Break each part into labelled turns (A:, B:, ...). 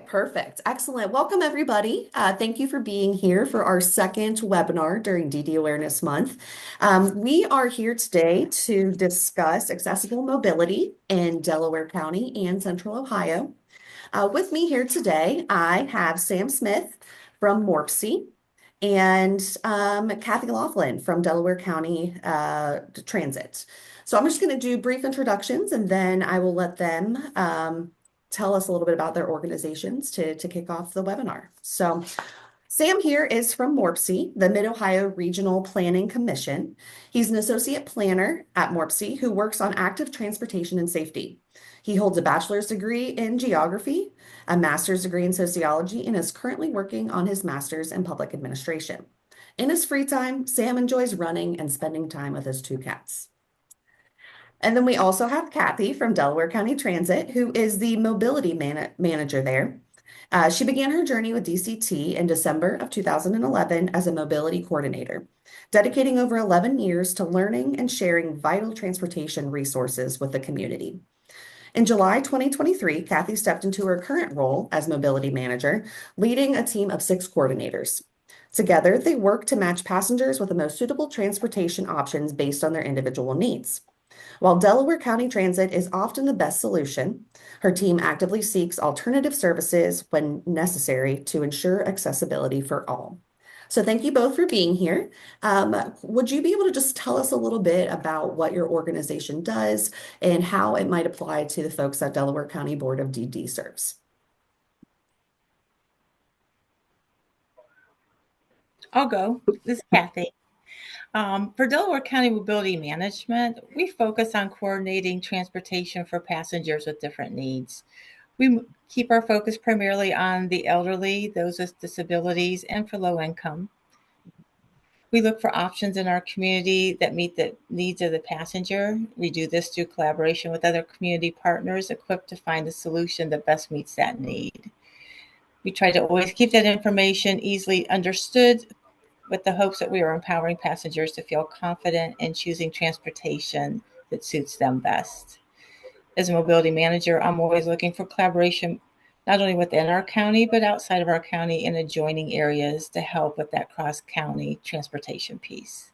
A: Perfect. Excellent. Welcome, everybody. Thank you for being here for our second webinar during DD Awareness Month. We are here today to discuss accessible mobility in Delaware County and Central Ohio. With me here today, I have Sam Smith from MORPC and Kathy Laughlin from Delaware County Transit. So I'm just going to do brief introductions and then I will let them tell us a little bit about their organizations to kick off the webinar. So Sam here is from MORPC, the Mid-Ohio Regional Planning Commission. He's an associate planner at MORPC who works on active transportation and safety. He holds a bachelor's degree in geography, a master's degree in sociology, and is currently working on his master's in public administration. In his free time, Sam enjoys running and spending time with his two cats. And then we also have Kathy from Delaware County Transit, who is the mobility manager there. She began her journey with DCT in December of 2011 as a mobility coordinator, dedicating over 11 years to learning and sharing vital transportation resources with the community. In July 2023, Kathy stepped into her current role as mobility manager, leading a team of 6 coordinators. Together, they work to match passengers with the most suitable transportation options based on their individual needs. While Delaware County Transit is often the best solution, her team actively seeks alternative services when necessary to ensure accessibility for all. So thank you both for being here. Would you be able to just tell us a little bit about what your organization does and how it might apply to the folks that Delaware County Board of DD serves?
B: I'll go. This is Kathy. For Delaware County Mobility Management, we focus on coordinating transportation for passengers with different needs. We keep our focus primarily on the elderly, those with disabilities, and for low income. We look for options in our community that meet the needs of the passenger. We do this through collaboration with other community partners equipped to find the solution that best meets that need. We try to always keep that information easily understood with the hopes that we are empowering passengers to feel confident in choosing transportation that suits them best. As a mobility manager, I'm always looking for collaboration, not only within our county, but outside of our county in adjoining areas to help with that cross-county transportation piece.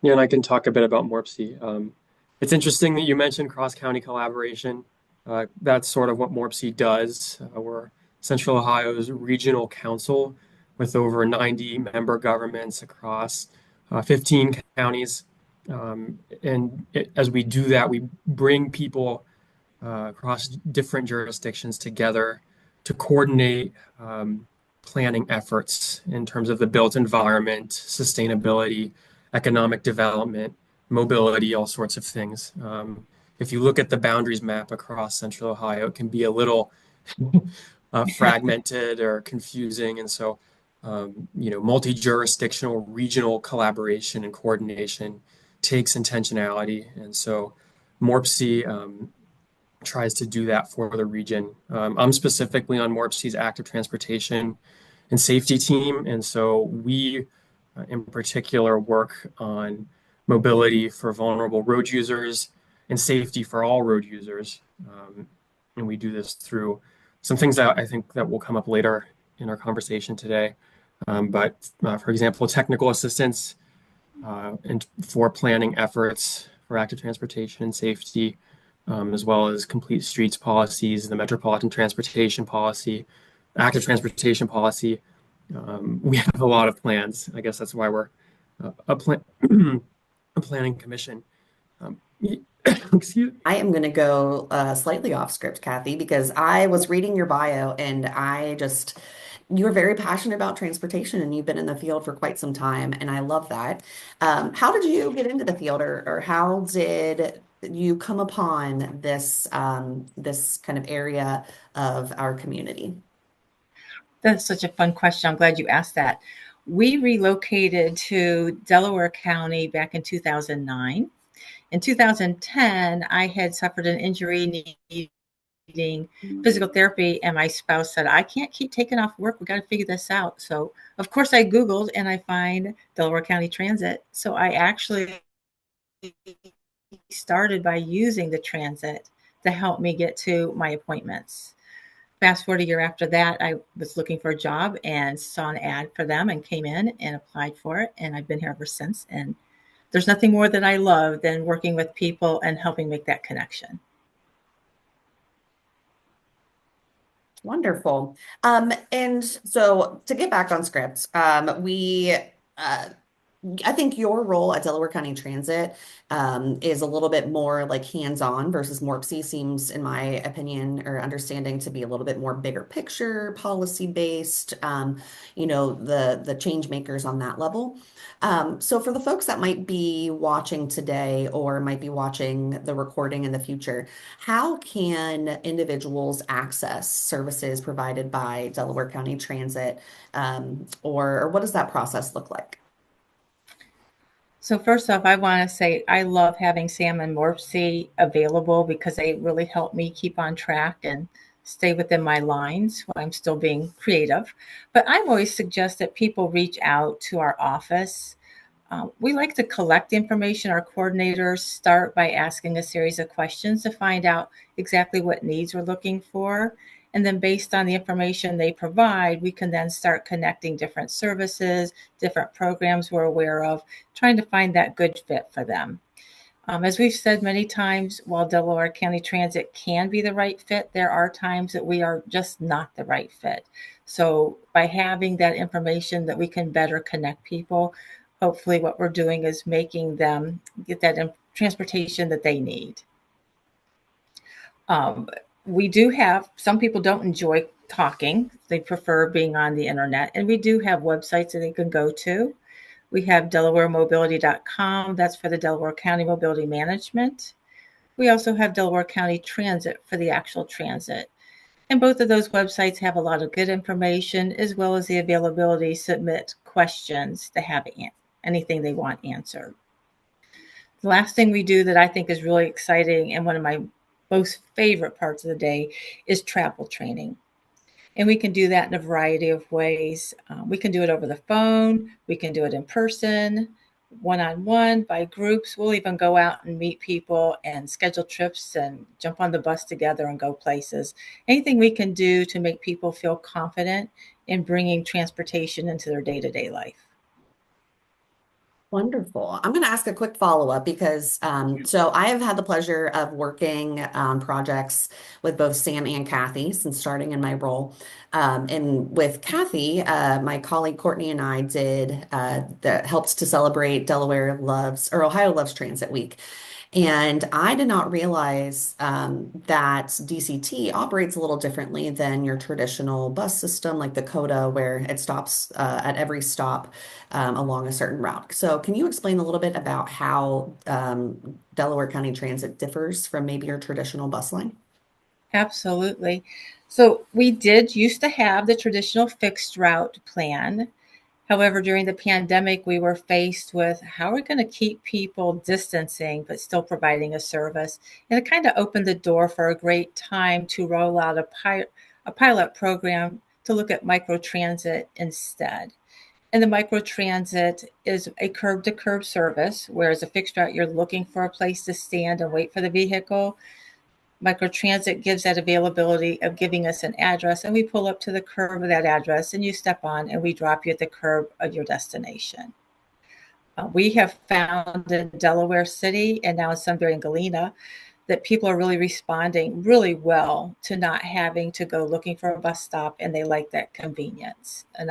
C: Yeah, and I can talk a bit about MORPC. It's interesting that you mentioned cross-county collaboration. That's sort of what MORPC does. We're Central Ohio's regional council with over 90 member governments across 15 counties. As we do that, we bring people across different jurisdictions together to coordinate planning efforts in terms of the built environment, sustainability, economic development, mobility, all sorts of things. If you look at the boundaries map across Central Ohio, it can be a little fragmented or confusing. And so, multi-jurisdictional regional collaboration and coordination takes intentionality. And so MORPC tries to do that for the region. I'm specifically on MORPC's active transportation and safety team. And so we, in particular, work on mobility for vulnerable road users and safety for all road users. And we do this through some things that I think that will come up later in our conversation today. For example, technical assistance and for planning efforts for active transportation and safety, as well as complete streets policies, the metropolitan transportation policy, active transportation policy. We have a lot of plans. I guess that's why we're a planning commission. Excuse me.
A: I am going to go slightly off script, Kathy, because I was reading your bio and you're very passionate about transportation and you've been in the field for quite some time. And I love that. How did you get into the field or how did you come upon this kind of area of our community?
B: That's such a fun question. I'm glad you asked that. We relocated to Delaware County back in 2009. In 2010, I had suffered an injury needing physical therapy, and my spouse said, I can't keep taking off work. We got to figure this out. So, of course, I Googled and I find Delaware County Transit. So I actually started by using the transit to help me get to my appointments. Fast forward a year after that, I was looking for a job and saw an ad for them and came in and applied for it. And I've been here ever since. And there's nothing more that I love than working with people and helping make that connection.
A: Wonderful. And so to get back on script, I think your role at Delaware County Transit is a little bit more like hands-on versus MORPC seems, in my opinion or understanding, to be a little bit more bigger picture, policy-based, the change makers on that level. So for the folks that might be watching today or might be watching the recording in the future, how can individuals access services provided by Delaware County Transit, or what does that process look like?
B: So first off, I want to say I love having Sam and Morpsey available because they really help me keep on track and stay within my lines while I'm still being creative. But I always suggest that people reach out to our office. We like to collect information. Our coordinators start by asking a series of questions to find out exactly what needs we're looking for. And then based on the information they provide, we can then start connecting different services, different programs we're aware of, trying to find that good fit for them. As we've said many times, while Delaware County Transit can be the right fit, there are times that we are just not the right fit. So by having that information that we can better connect people, hopefully what we're doing is making them get that transportation that they need. We do have, some people don't enjoy talking. They prefer being on the internet. And we do have websites that they can go to. We have DelawareMobility.com. That's for the Delaware County Mobility Management. We also have Delaware County Transit for the actual transit. And both of those websites have a lot of good information as well as the availability to submit questions to have anything they want answered. The last thing we do that I think is really exciting and one of my most favorite parts of the day is travel training. And we can do that in a variety of ways. We can do it over the phone. We can do it in person, one-on-one, by groups. We'll even go out and meet people and schedule trips and jump on the bus together and go places. Anything we can do to make people feel confident in bringing transportation into their day-to-day life.
A: Wonderful. I'm going to ask a quick follow-up because so I have had the pleasure of working on projects with both Sam and Kathy since starting in my role. And with Kathy, my colleague Courtney and I did that helped to celebrate Ohio Loves Transit Week. And I did not realize that DCT operates a little differently than your traditional bus system, like the CODA, where it stops at every stop along a certain route. So, can you explain a little bit about how Delaware County Transit differs from maybe your traditional bus line?
B: Absolutely. So we did used to have the traditional fixed route plan. However, during the pandemic, we were faced with how are we going to keep people distancing but still providing a service? And it kind of opened the door for a great time to roll out a pilot program to look at microtransit instead. And the microtransit is a curb to curb service, whereas a fixed route, you're looking for a place to stand and wait for the vehicle. Microtransit gives that availability of giving us an address, and we pull up to the curb of that address, and you step on, and we drop you at the curb of your destination. We have found in Delaware City and now in Sunbury and Galena that people are really responding really well to not having to go looking for a bus stop, and they like that convenience. And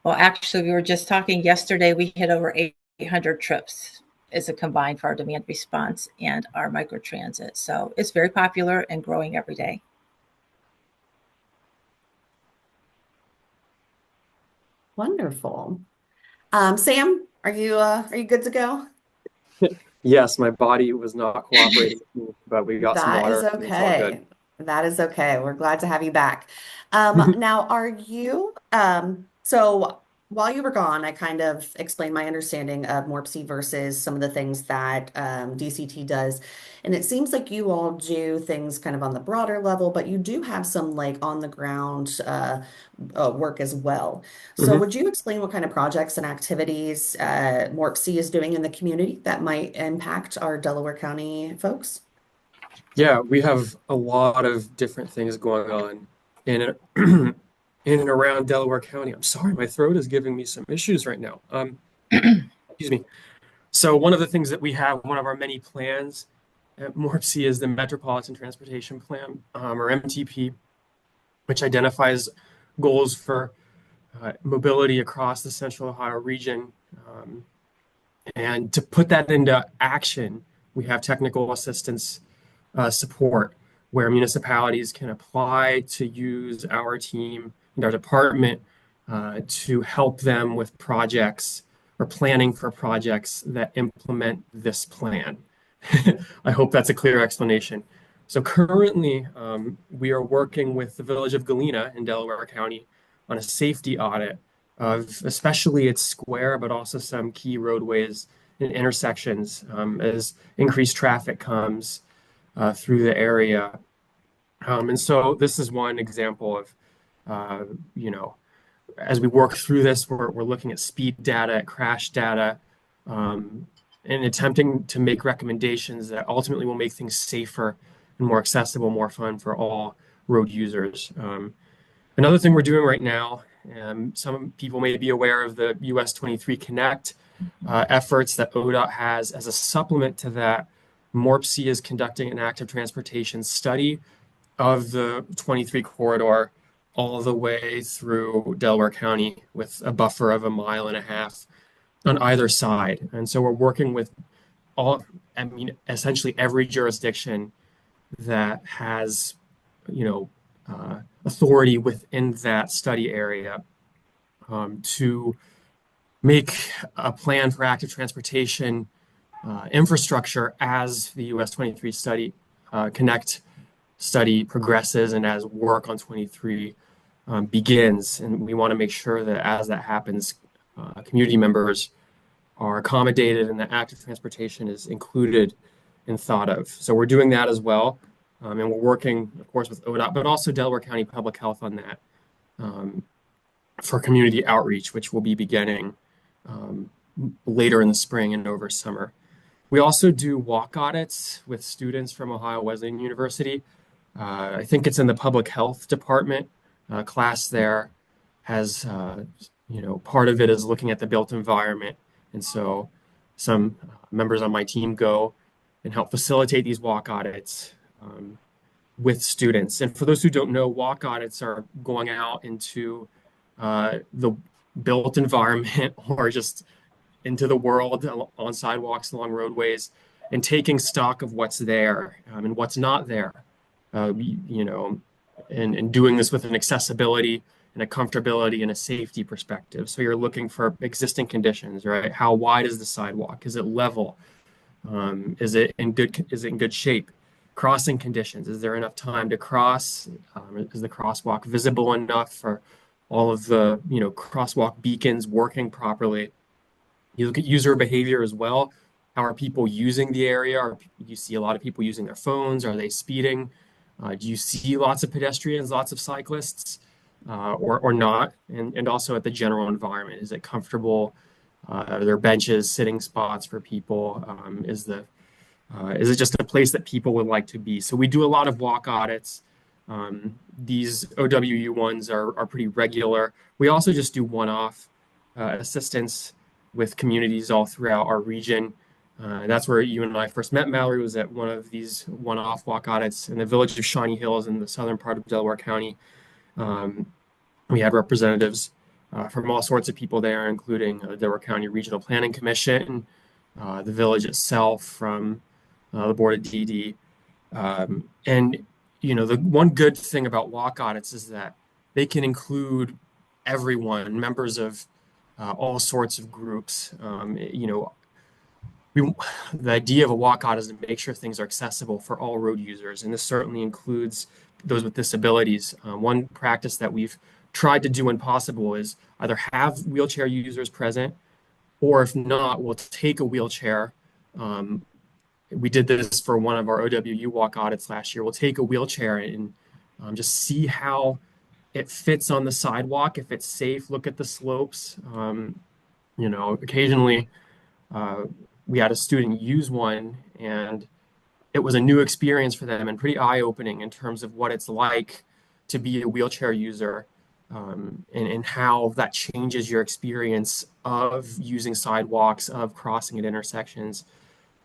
B: actually, we were just talking yesterday, we hit over 800 trips as a combined for our demand response and our microtransit. So it's very popular and growing every day.
A: Wonderful. Sam, are you good to go?
C: Yes, my body was not cooperating with me, but we got some
A: That is
C: water and it's all good.
A: okay. That is okay. We're glad to have you back. Now, so while you were gone, I kind of explained my understanding of MORPC versus some of the things that DCT does. And it seems like you all do things kind of on the broader level, but you do have some like on the ground work as well. So
C: Mhm.
A: would you explain what kind of projects and activities MORPC is doing in the community that might impact our Delaware County folks?
C: Yeah, we have a lot of different things going on in and, in and around Delaware County. I'm sorry, my throat is giving me some issues right now. Excuse me. So one of the things that we have, one of our many plans at MORPC is the Metropolitan Transportation Plan, or MTP, which identifies goals for mobility across the Central Ohio region. And to put that into action, we have technical assistance support where municipalities can apply to use our team and our department to help them with projects or planning for projects that implement this plan. I hope that's a clear explanation. So currently, we are working with the village of Galena in Delaware County on a safety audit of especially its square, but also some key roadways and intersections as increased traffic comes through the area. And so this is one example of, uh, you know, as we work through this, we're looking at speed data, at crash data, um, and attempting to make recommendations that ultimately will make things safer and more accessible, more fun for all road users. Another thing we're doing right now, some people may be aware of the US 23 Connect efforts that ODOT has. As a supplement to that, MORPC is conducting an active transportation study of the 23 corridor all the way through Delaware County with a buffer of 1.5 miles on either side. And so we're working with essentially every jurisdiction that has, authority within that study area to make a plan for active transportation infrastructure as the US 23 study Connect study progresses and as work on 23 begins. And we want to make sure that as that happens, community members are accommodated and that active transportation is included and thought of. So we're doing that as well. And we're working, of course, with ODOT, but also Delaware County Public Health on that for community outreach, which will be beginning later in the spring and over summer. We also do walk audits with students from Ohio Wesleyan University. I think it's in the public health department. Class there has, part of it is looking at the built environment. And so some members on my team go and help facilitate these walk audits with students. And for those who don't know, walk audits are going out into the built environment or just into the world on sidewalks, along roadways, and taking stock of what's there and what's not there. And doing this with an accessibility and a comfortability and a safety perspective. So you're looking for existing conditions, right? How wide is the sidewalk? Is it level? Is it in good shape? Crossing conditions. Is there enough time to cross? Is the crosswalk visible enough for all of the crosswalk beacons working properly? You look at user behavior as well. How are people using the area? You see a lot of people using their phones? Are they speeding? Do you see lots of pedestrians, lots of cyclists, or not? And also at the general environment, is it comfortable? Are there benches, sitting spots for people? Is it just a place that people would like to be? So we do a lot of walk audits. These OWU ones are pretty regular. We also just do one-off assistance with communities all throughout our region. That's where you and I first met. Mallory was at one of these one-off walk audits in the village of Shawnee Hills in the southern part of Delaware County. We had representatives from all sorts of people there, including the Delaware County Regional Planning Commission, the village itself, from the Board of DD. And, the one good thing about walk audits is that they can include everyone, members of all sorts of groups. The idea of a walk audit is to make sure things are accessible for all road users, and this certainly includes those with disabilities. One practice that we've tried to do when possible is either have wheelchair users present, or if not, we'll take a wheelchair. We did this for one of our OWU walk audits last year. We'll take a wheelchair and just see how it fits on the sidewalk, if it's safe, look at the slopes. Occasionally we had a student use one and it was a new experience for them and pretty eye-opening in terms of what it's like to be a wheelchair user, and how that changes your experience of using sidewalks, of crossing at intersections.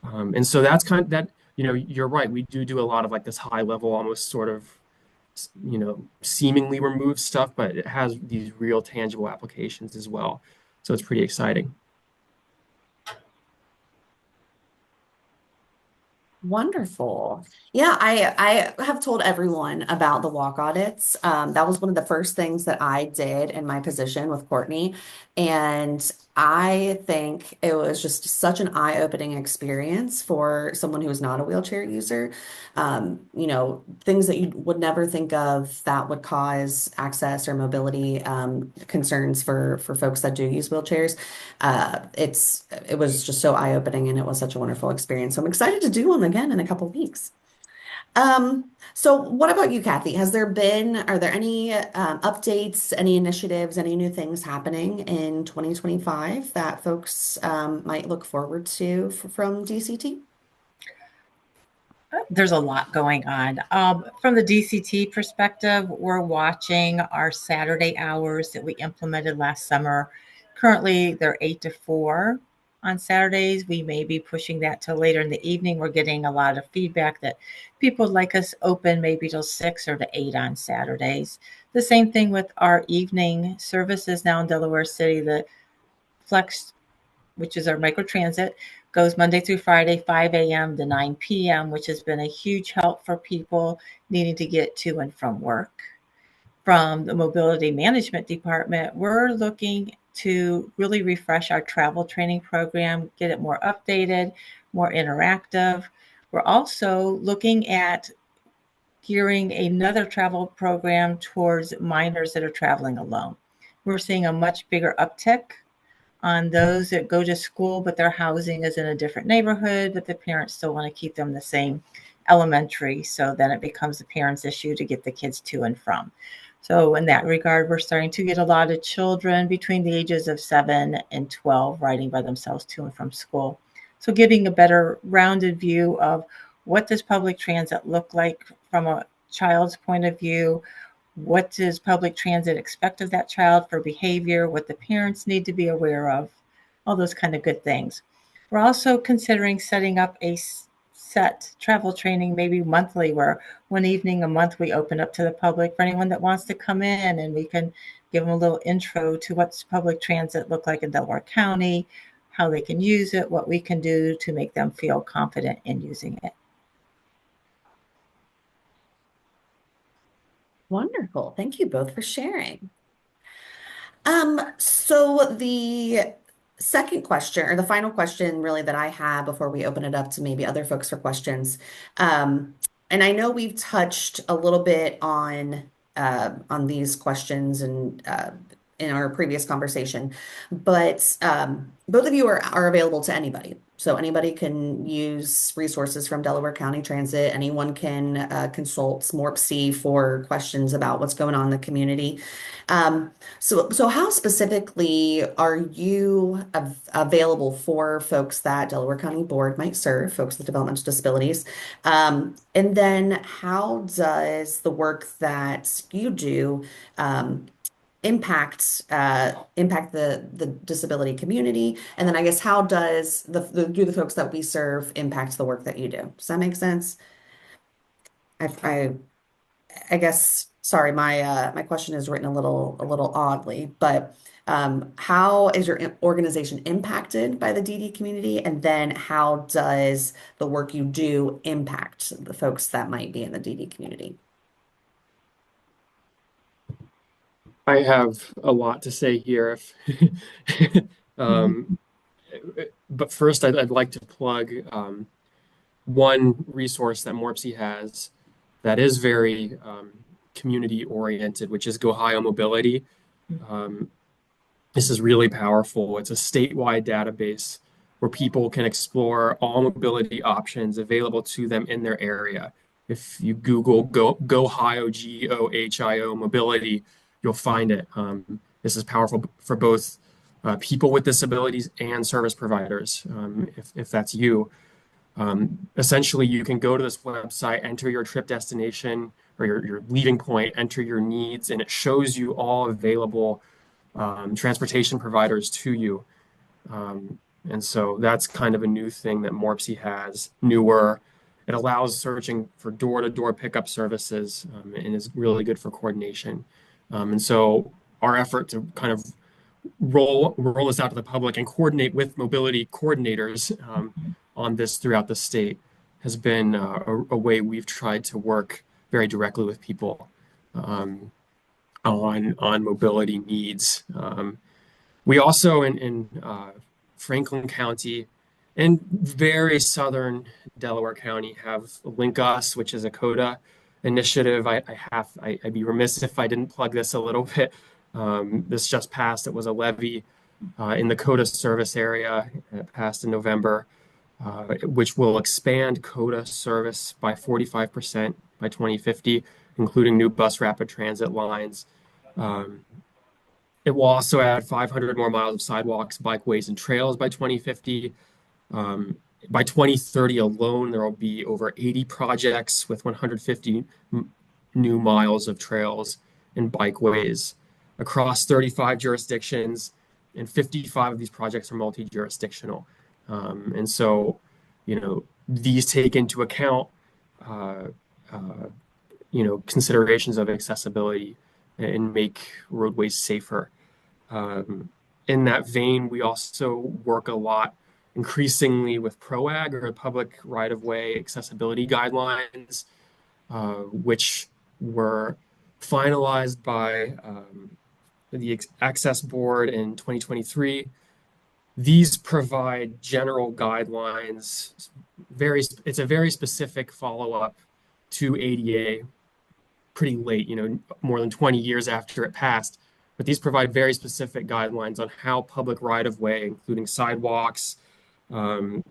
C: And so that's kind of that, you're right. We do a lot of like this high level, almost sort of, seemingly removed stuff, but it has these real tangible applications as well. So it's pretty exciting.
A: Wonderful. Yeah, I have told everyone about the walk audits. That was one of the first things that I did in my position with Courtney. And I think it was just such an eye-opening experience for someone who is not a wheelchair user. Things that you would never think of that would cause access or mobility concerns for folks that do use wheelchairs. It was just so eye-opening, and it was such a wonderful experience. So I'm excited to do one again in a couple weeks. So what about you, Kathy? Are there any updates, any initiatives, any new things happening in 2025 that folks might look forward to from DCT?
B: There's a lot going on. From the DCT perspective, we're watching our Saturday hours that we implemented last summer. Currently, they're 8 to 4 on Saturdays. We may be pushing that till later in the evening. We're getting a lot of feedback that people would like us open maybe till 6 or to 8 on Saturdays. The same thing with our evening services now in Delaware City. The Flex, which is our microtransit, goes Monday through Friday, 5 a.m. to 9 p.m., which has been a huge help for people needing to get to and from work. From the mobility management department, we're looking to really refresh our travel training program, get it more updated, more interactive. We're also looking at gearing another travel program towards minors that are traveling alone. We're seeing a much bigger uptick on those that go to school, but their housing is in a different neighborhood, but the parents still want to keep them the same elementary. So then it becomes the parents' issue to get the kids to and from. So in that regard, we're starting to get a lot of children between the ages of 7 and 12 riding by themselves to and from school. So getting a better rounded view of what does public transit look like from a child's point of view, what does public transit expect of that child for behavior, what the parents need to be aware of, all those kind of good things. We're also considering setting up a set travel training, maybe monthly, where one evening a month we open up to the public for anyone that wants to come in, and we can give them a little intro to what's public transit look like in Delaware County, how they can use it, what we can do to make them feel confident in using it.
A: Wonderful. Thank you both for sharing. So the second question, or the final question really that I have before we open it up to maybe other folks for questions. And I know we've touched a little bit on these questions and in our previous conversation, but both of you are available to anybody. So anybody can use resources from Delaware County Transit. Anyone can consult MORPC for questions about what's going on in the community. So how specifically are you available for folks that Delaware County Board might serve, folks with developmental disabilities? And then how does the work that you do impact the disability community? And then I guess how does do the folks that we serve impact the work that you do? Does that make sense? I guess, sorry, my question is written a little oddly, but how is your organization impacted by the DD community? And then how does the work you do impact the folks that might be in the DD community?
C: I have a lot to say here. Um, but first, I'd like to plug one resource that MORPC has that is very community oriented, which is GoHio Mobility. This is really powerful. It's a statewide database where people can explore all mobility options available to them in their area. If you Google GoHio, GOHIO mobility, you'll find it. This is powerful for both people with disabilities and service providers, if that's you. Essentially, you can go to this website, enter your trip destination or your leaving point, enter your needs, and it shows you all available transportation providers to you. And so that's kind of a new thing that MORPC has, newer. It allows searching for door-to-door pickup services and is really good for coordination. And so our effort to kind of roll this out to the public and coordinate with mobility coordinators on this throughout the state has been a way we've tried to work very directly with people um, on mobility needs. We also in Franklin County and very southern Delaware County have Link Us, which is a CODA initiative. I'd be remiss if I didn't plug this a little bit. This just passed. It was a levy in the CODA service area. It passed in November, which will expand CODA service by 45% by 2050, including new bus rapid transit lines. Um, it will also add 500 more miles of sidewalks, bikeways, and trails by 2050. Um, by 2030 alone, there will be over 80 projects with 150 new miles of trails and bikeways across 35 jurisdictions, and 55 of these projects are multi-jurisdictional. And so, these take into account, uh, uh, considerations of accessibility and make roadways safer. Um, in that vein, we also work a lot increasingly with PROAG or public right-of-way accessibility guidelines, which were finalized by the Access Board in 2023. These provide general guidelines. It's a very specific follow-up to ADA pretty late, more than 20 years after it passed. But these provide very specific guidelines on how public right-of-way, including sidewalks, and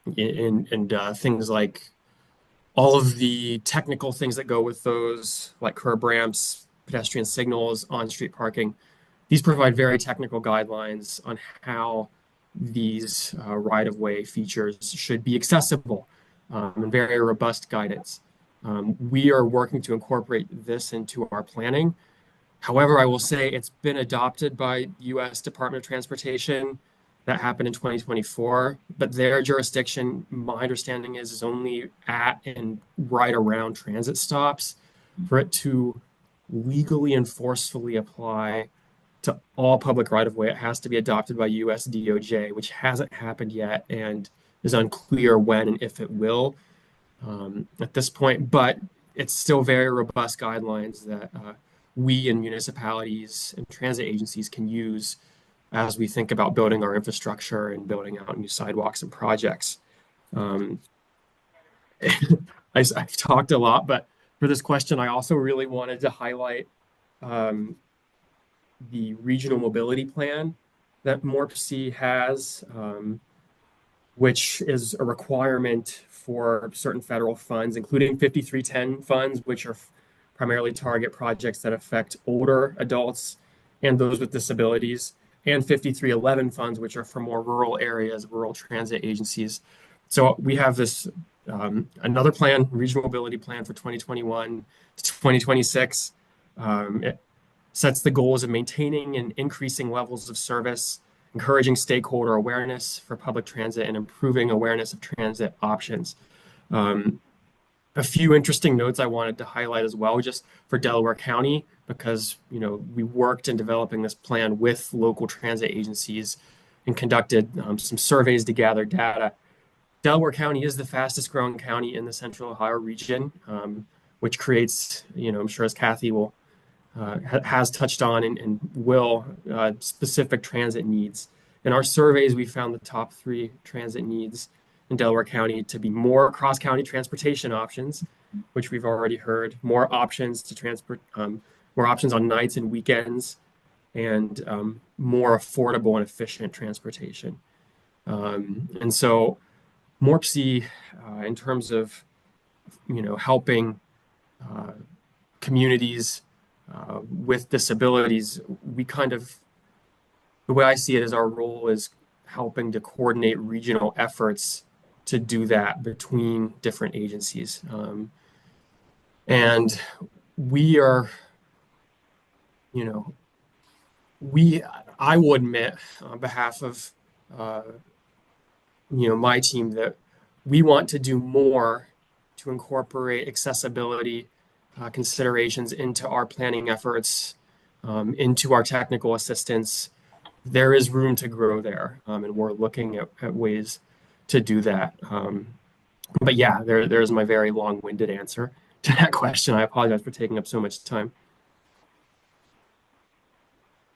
C: things like all of the technical things that go with those, like curb ramps, pedestrian signals, on-street parking. These provide very technical guidelines on how these right-of-way features should be accessible and very robust guidance. We are working to incorporate this into our planning. However, I will say it's been adopted by U.S. Department of Transportation. That happened in 2024, but their jurisdiction, my understanding is only at and right around transit stops. For it to legally and forcefully apply to all public right-of-way, it has to be adopted by US DOJ, which hasn't happened yet and is unclear when and if it will at this point. But it's still very robust guidelines that we and municipalities and transit agencies can use as we think about building our infrastructure and building out new sidewalks and projects. Um, I've talked a lot, but for this question, I also really wanted to highlight the regional mobility plan that MORPC has, which is a requirement for certain federal funds, including 5310 funds, which are primarily target projects that affect older adults and those with disabilities, and 5311 funds, which are for more rural areas, rural transit agencies. So we have this another plan, regional mobility plan for 2021 to 2026. It sets the goals of maintaining and increasing levels of service, encouraging stakeholder awareness for public transit, and improving awareness of transit options. A few interesting notes I wanted to highlight as well, just for Delaware County, because we worked in developing this plan with local transit agencies and conducted some surveys to gather data. Delaware County is the fastest growing county in the Central Ohio region, which creates, I'm sure as Kathy will has touched on and will specific transit needs. In our surveys, we found the top 3 transit needs in Delaware County to be more cross-county transportation options, which we've already heard, more options to transport, more options on nights and weekends, and more affordable and efficient transportation. And so MORPC, in terms of, helping communities with disabilities, the way I see it is our role is helping to coordinate regional efforts to do that between different agencies. And we are, you know, I will admit on behalf of, uh, my team that we want to do more to incorporate accessibility considerations into our planning efforts, into our technical assistance. There is room to grow there, and we're looking at ways to do that. But yeah, there's my very long-winded answer to that question. I apologize for taking up so much time.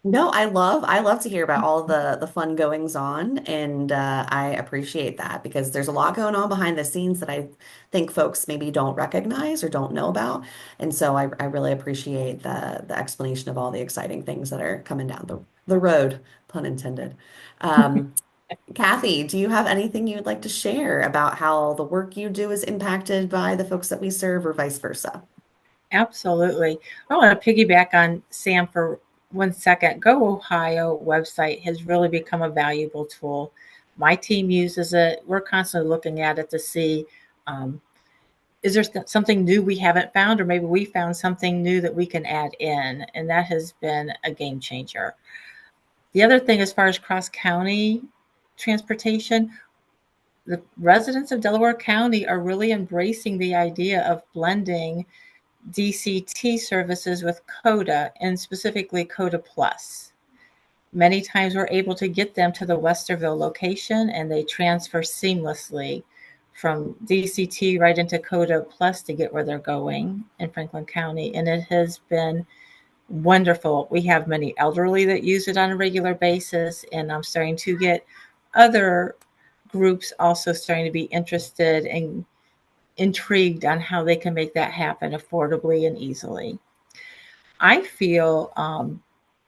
A: No, I love to hear about all the fun goings on, and I appreciate that because there's a lot going on behind the scenes that I think folks maybe don't recognize or don't know about, and so I really appreciate the explanation of all the exciting things that are coming down the road, pun intended. Um, Kathy, do you have anything you'd like to share about how the work you do is impacted by the folks that we serve, or vice versa?
B: Absolutely. I want to piggyback on Sam for 1 second. Go Ohio website has really become a valuable tool. My team uses it. We're constantly looking at it to see, um, is there something new we haven't found, or maybe we found something new that we can add in, and that has been a game changer. The other thing, as far as cross county transportation, the residents of Delaware County are really embracing the idea of blending DCT services with CODA, and specifically CODA Plus. Many times we're able to get them to the Westerville location and they transfer seamlessly from DCT right into CODA Plus to get where they're going in Franklin County. And it has been wonderful. We have many elderly that use it on a regular basis, and I'm starting to get other groups also starting to be interested and intrigued on how they can make that happen affordably and easily. I feel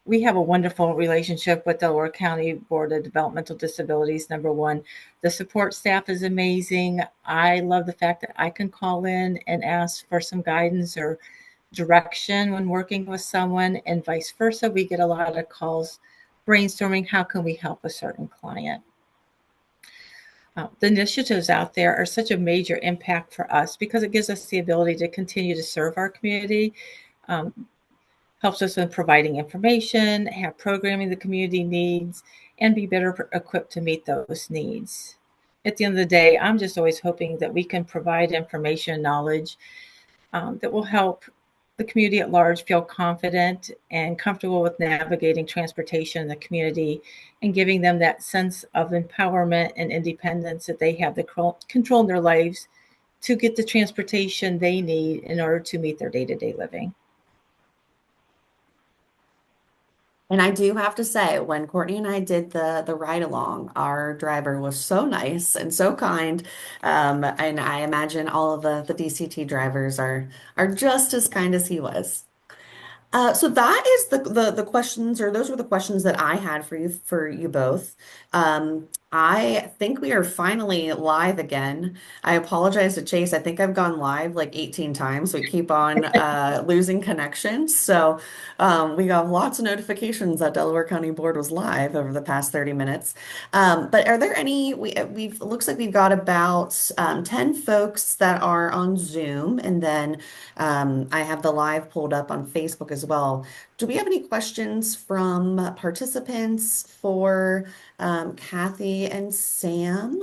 B: we have a wonderful relationship with Delaware County Board of Developmental Disabilities. Number one, the support staff is amazing. I love the fact that I can call in and ask for some guidance or direction when working with someone, and vice versa. We get a lot of calls brainstorming how can we help a certain client. The initiatives out there are such a major impact for us because it gives us the ability to continue to serve our community, um, helps us in providing information, have programming the community needs, and be better equipped to meet those needs. At the end of the day, I'm just always hoping that we can provide information and knowledge that will help the community at large feel confident and comfortable with navigating transportation in the community, and giving them that sense of empowerment and independence that they have the control in their lives to get the transportation they need in order to meet their day-to-day living.
A: And I do have to say, when Courtney and I did the ride along, our driver was so nice and so kind. And I imagine all of the DCT drivers are just as kind as he was. So that is the questions, or those were the questions that I had for you both. I think we are finally live again. I apologize to Chase. I think I've gone live like 18 times. We keep on losing connections. So we got lots of notifications that Delaware County Board was live over the past 30 minutes. But are there any, we've, it looks like we've got about 10 folks that are on Zoom, and then I have the live pulled up on Facebook as well. Do we have any questions from participants for Kathy and Sam?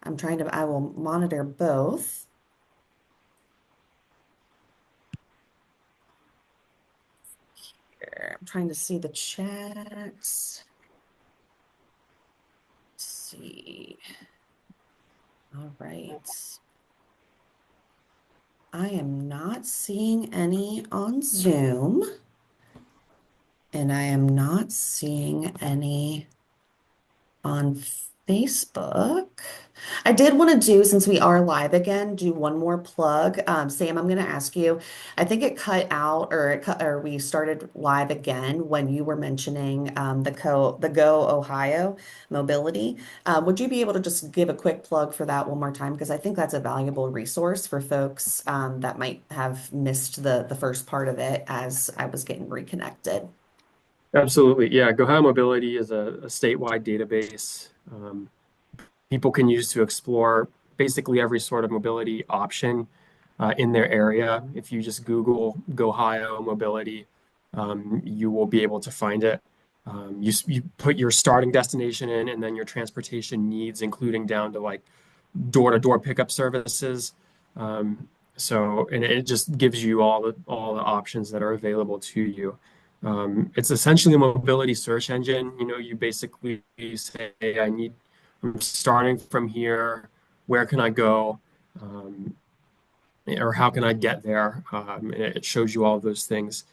A: I will monitor both. Here, I'm trying to see the chats. Let's see. All right. I am not seeing any on Zoom, and I am not seeing any on Facebook. I did want to do, since we are live again, do one more plug. Sam, I'm going to ask you, I think it cut out, or we started live again when you were mentioning the Go Ohio mobility. Would you be able to just give a quick plug for that one more time? Because I think that's a valuable resource for folks that might have missed the first part of it as I was getting reconnected.
C: Absolutely. Yeah. Go Mobility is a statewide database. people can use to explore basically every sort of mobility option in their area. If you just Google GoHio mobility, you will be able to find it. You put your starting destination in and then your transportation needs, including down to like door-to-door pickup services. And it just gives you all the options that are available to you. It's essentially a mobility search engine. You know, you basically say, I'm starting from here. Where can I go? Or how can I get there? And it shows you all of those things.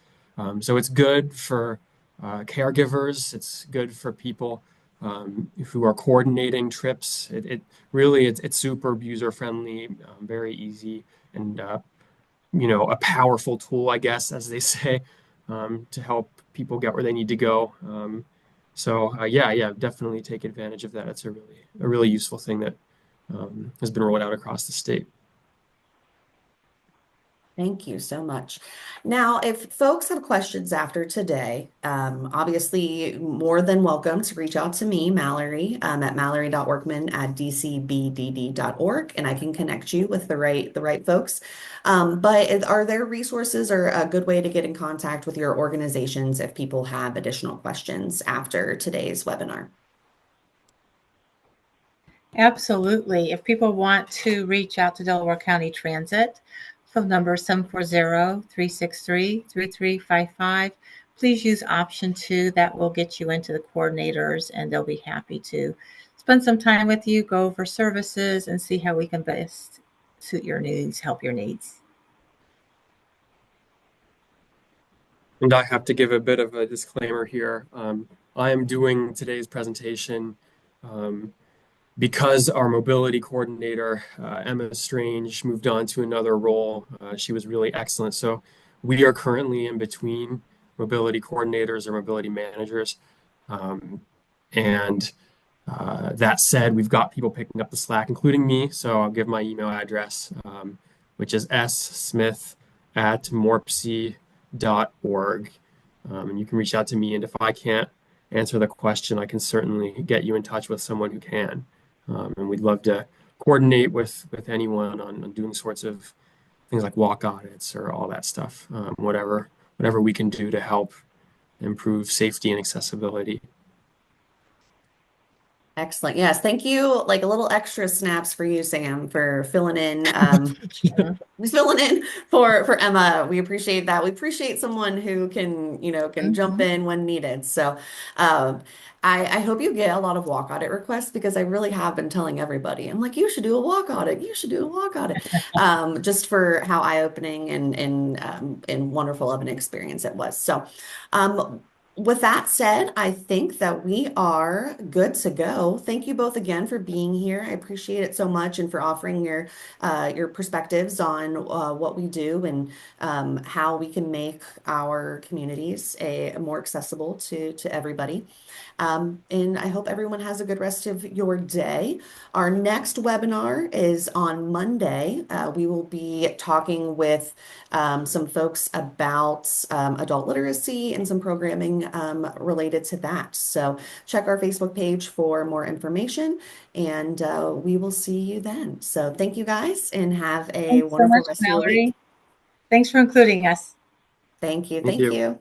C: So it's good for caregivers. It's good for people who are coordinating trips. It really it's super user friendly, very easy, and a powerful tool, I guess, as they say, to help people get where they need to go. Yeah, definitely take advantage of that. It's a really useful thing that has been rolled out across the state.
A: Thank you so much. Now, if folks have questions after today, obviously more than welcome to reach out to me, Mallory, at mallory.workman@dcbdd.org, and I can connect you with the right folks. But are there resources or a good way to get in contact with your organizations if people have additional questions after today's webinar?
B: Absolutely. If people want to reach out to Delaware County Transit, phone number 740-363-3355. Please use option 2. That will get you into the coordinators, and they'll be happy to spend some time with you, go over services, and see how we can best suit your needs, help your needs.
C: And I have to give a bit of a disclaimer here. I am doing today's presentation because our mobility coordinator, Emma Strange, moved on to another role. She was really excellent. So we are currently in between mobility coordinators or mobility managers. And that said, we've got people picking up the slack, including me. So I'll give my email address, which is smith@morpc.org. And you can reach out to me. And if I can't answer the question, I can certainly get you in touch with someone who can. And we'd love to coordinate with anyone on doing sorts of things like walk audits or all that stuff, whatever we can do to help improve safety and accessibility.
A: Excellent. Yes. Thank you. Like a little extra snaps for you, Sam, for filling in. Filling in for Emma. We appreciate that. We appreciate someone who can jump in when needed. So I hope you get a lot of walk audit requests because I really have been telling everybody. I'm like, you should do a walk audit. You should do a walk audit. Just for how eye-opening and wonderful of an experience it was. So with that said, I think that we are good to go. Thank you both again for being here. I appreciate it so much and for offering your perspectives on what we do and how we can make our communities more accessible to everybody. And I hope everyone has a good rest of your day. Our next webinar is on Monday. We will be talking with some folks about adult literacy and some programming related to that. So check our Facebook page for more information, and we will see you then. So thank you guys, and have a
B: Thanks so
A: wonderful
B: much,
A: rest of your
B: Mallory.
A: week.
B: Thanks for including us.
A: Thank you.
C: Thank
A: Thank
C: you.
A: you.